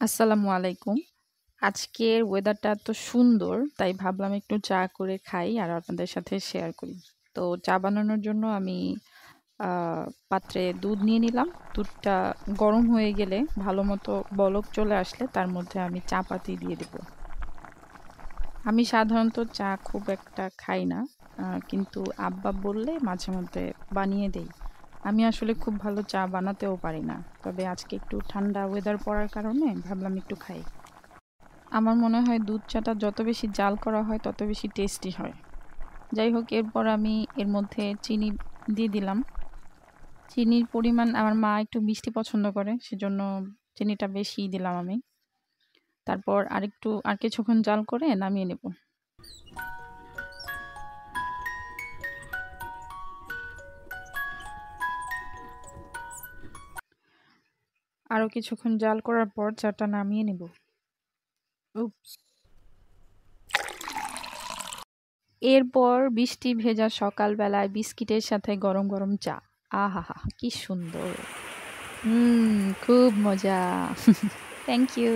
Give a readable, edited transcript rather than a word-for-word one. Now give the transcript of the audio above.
আসসালামু আলাইকুম। আজকের ওয়েদারটা এত সুন্দর, তাই ভাবলাম একটু চা করে খাই আর আপনাদের সাথে শেয়ার করি। তো চা বানানোর জন্য আমি আ পাত্রে দুধ নিয়ে নিলাম। দুধটা গরম হয়ে গেলে ভালোমতো বলক চলে আসলে তার মধ্যে আমি চা পাতি দিয়ে দিব। আমি সাধারণত চা খুব একটা খাই না। কিন্তু আব্বা বললে মাঝে মধ্যে বানিয়ে দেই। আমি আসলে খুব ভালো চা বানাতেও পারি না। তবে আজকে একটু ঠান্ডা ওয়েদার পড়ার কারণে ভাবলাম একটু খাই। আমার মনে হয় দুধ চাটা যত বেশি জাল করা হয় তত বেশি টেস্টি হয়। যাই হোক এরপর আমি এর মধ্যে চিনি দিয়ে দিলাম। চিনির পরিমাণ আমার মা একটু মিষ্টি পছন্দ করে সেজন্য চিনিটা বেশিই দিলাম আমি। তারপর আর কিছুক্ষণ জাল করে নামিয়ে নেব। আরো কিছুক্ষণ জাল করার পর চাটা নামিয়ে নেব। উপস! এরপর বৃষ্টি ভেজা সকালবেলায় বিস্কিটের সাথে গরম গরম চা। আহাহা! কি সুন্দর! খুব মজা। Thank you.